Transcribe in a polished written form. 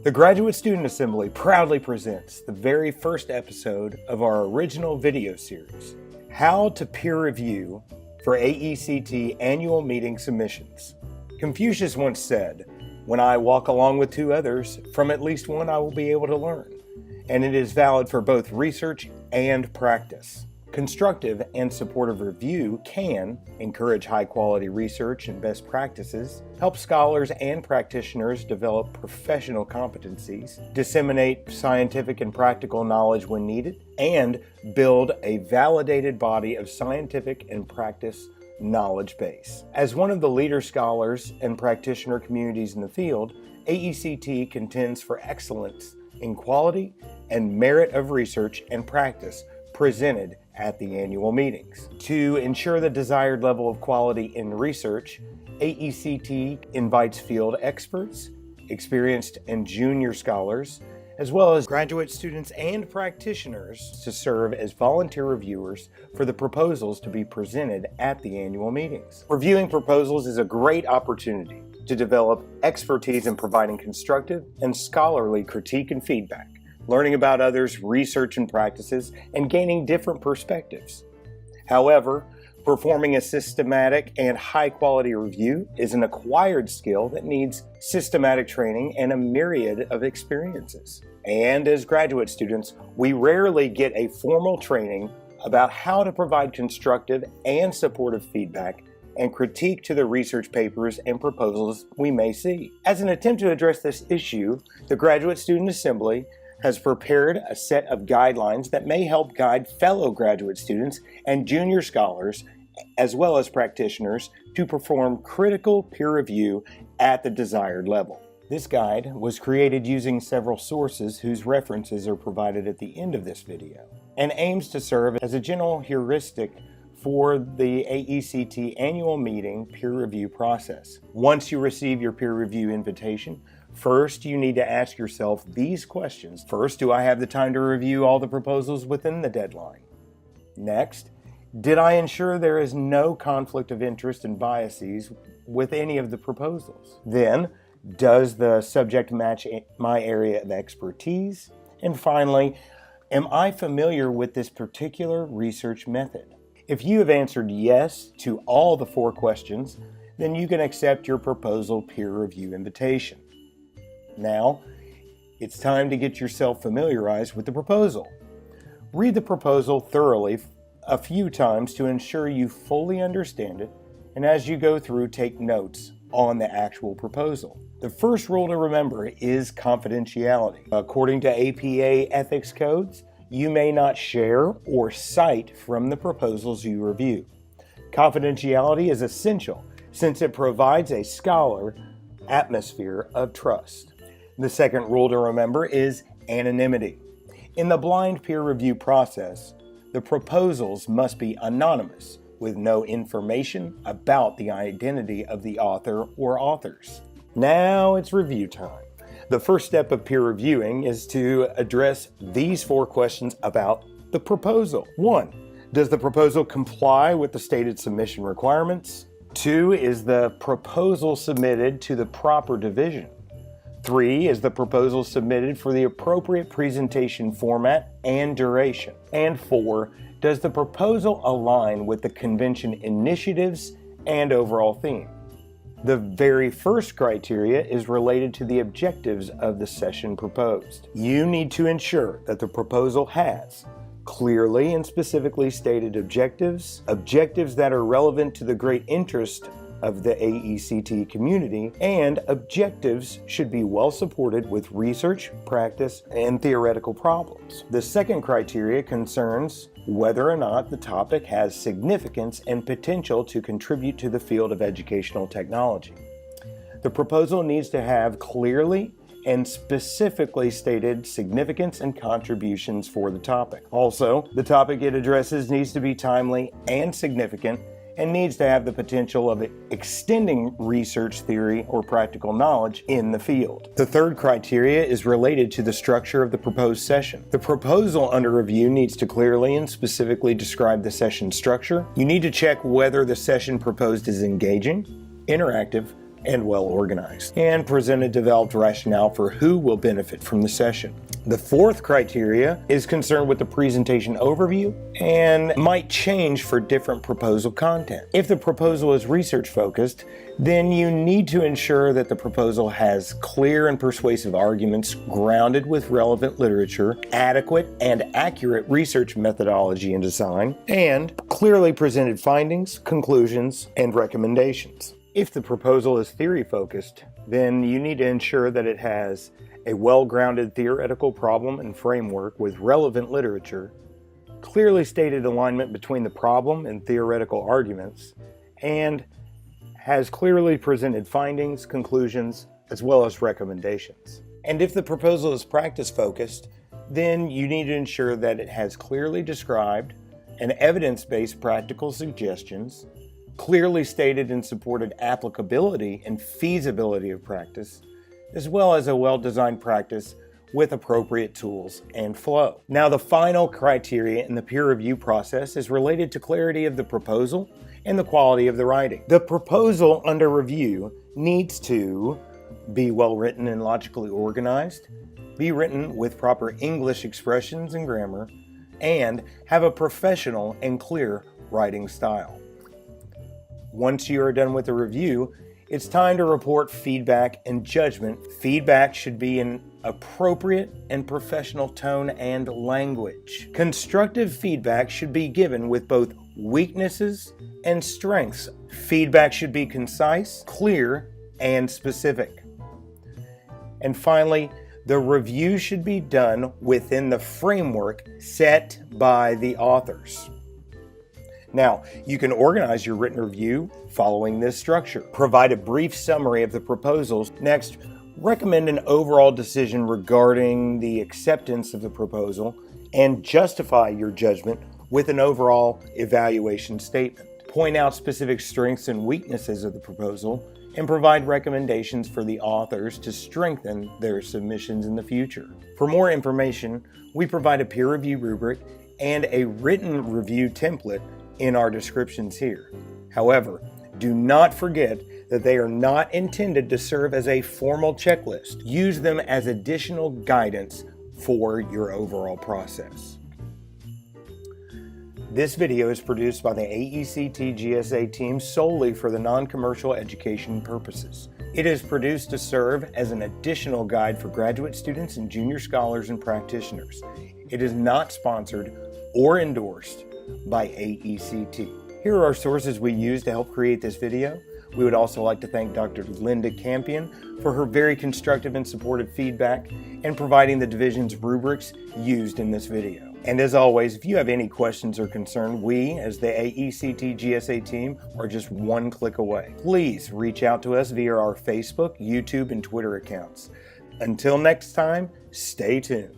The Graduate Student Assembly proudly presents the very first episode of our original video series, How to Peer Review for AECT Annual Meeting Submissions. Confucius once said, "When I walk along with two others, from at least one I will be able to learn," and it is valid for both research and practice. Constructive and supportive review can encourage high-quality research and best practices, help scholars and practitioners develop professional competencies, disseminate scientific and practical knowledge when needed, and build a validated body of scientific and practice knowledge base. As one of the leader scholars and practitioner communities in the field, AECT contends for excellence in quality and merit of research and practice presented at the annual meetings. To ensure the desired level of quality in research, AECT invites field experts, experienced and junior scholars, as well as graduate students and practitioners to serve as volunteer reviewers for the proposals to be presented at the annual meetings. Reviewing proposals is a great opportunity to develop expertise in providing constructive and scholarly critique and feedback, learning about others' research and practices, and gaining different perspectives. However, performing a systematic and high-quality review is an acquired skill that needs systematic training and a myriad of experiences. And as graduate students, we rarely get a formal training about how to provide constructive and supportive feedback and critique to the research papers and proposals we may see. As an attempt to address this issue, the Graduate Student Assembly has prepared a set of guidelines that may help guide fellow graduate students and junior scholars, as well as practitioners, to perform critical peer review at the desired level. This guide was created using several sources whose references are provided at the end of this video, and aims to serve as a general heuristic for the AECT annual meeting peer review process. Once you receive your peer review invitation, first, you need to ask yourself these questions. First, do I have the time to review all the proposals within the deadline? Next, did I ensure there is no conflict of interest and biases with any of the proposals? Then, does the subject match my area of expertise? And finally, am I familiar with this particular research method? If you have answered yes to all the four questions, then you can accept your proposal peer review invitation. Now, it's time to get yourself familiarized with the proposal. Read the proposal thoroughly a few times to ensure you fully understand it, and as you go through, take notes on the actual proposal. The first rule to remember is confidentiality. According to APA ethics codes, you may not share or cite from the proposals you review. Confidentiality is essential since it provides a scholar atmosphere of trust. The second rule to remember is anonymity. In the blind peer review process, the proposals must be anonymous with no information about the identity of the author or authors. Now it's review time. The first step of peer reviewing is to address these four questions about the proposal. 1. Does the proposal comply with the stated submission requirements? 2. Is the proposal submitted to the proper division? 3. Is the proposal submitted for the appropriate presentation format and duration? And 4. Does the proposal align with the convention initiatives and overall theme? The very first criteria is related to the objectives of the session proposed. You need to ensure that the proposal has clearly and specifically stated objectives that are relevant to the great interest of the AECT community, and objectives should be well supported with research, practice, and theoretical problems. The second criteria concerns whether or not the topic has significance and potential to contribute to the field of educational technology. The proposal needs to have clearly and specifically stated significance and contributions for the topic. Also, the topic it addresses needs to be timely and significant and needs to have the potential of extending research theory or practical knowledge in the field. The third criteria is related to the structure of the proposed session. The proposal under review needs to clearly and specifically describe the session structure. You need to check whether the session proposed is engaging, interactive, and well organized, and present a developed rationale for who will benefit from the session. The fourth criteria is concerned with the presentation overview and might change for different proposal content. If the proposal is research focused, then you need to ensure that the proposal has clear and persuasive arguments grounded with relevant literature, adequate and accurate research methodology and design, and clearly presented findings, conclusions, and recommendations. If the proposal is theory-focused, then you need to ensure that it has a well-grounded theoretical problem and framework with relevant literature, clearly stated alignment between the problem and theoretical arguments, and has clearly presented findings, conclusions, as well as recommendations. And if the proposal is practice-focused, then you need to ensure that it has clearly described and evidence-based practical suggestions, clearly stated and supported applicability and feasibility of practice, as well as a well-designed practice with appropriate tools and flow. Now, the final criteria in the peer review process is related to clarity of the proposal and the quality of the writing. The proposal under review needs to be well written and logically organized, be written with proper English expressions and grammar, and have a professional and clear writing style. Once you are done with the review, it's time to report feedback and judgment. Feedback should be in appropriate and professional tone and language. Constructive feedback should be given with both weaknesses and strengths. Feedback should be concise, clear, and specific. And finally, the review should be done within the framework set by the authors. Now, you can organize your written review following this structure. Provide a brief summary of the proposals. Next, recommend an overall decision regarding the acceptance of the proposal and justify your judgment with an overall evaluation statement. Point out specific strengths and weaknesses of the proposal and provide recommendations for the authors to strengthen their submissions in the future. For more information, we provide a peer review rubric and a written review template in our descriptions here. However, do not forget that they are not intended to serve as a formal checklist. Use them as additional guidance for your overall process. This video is produced by the AECT GSA team solely for the non-commercial education purposes. It is produced to serve as an additional guide for graduate students and junior scholars and practitioners. It is not sponsored or endorsed by AECT. Here are our sources we used to help create this video. We would also like to thank Dr. Linda Campion for her very constructive and supportive feedback and providing the division's rubrics used in this video. And as always, if you have any questions or concern, we, as the AECT GSA team, are just one click away. Please reach out to us via our Facebook, YouTube, and Twitter accounts. Until next time, stay tuned.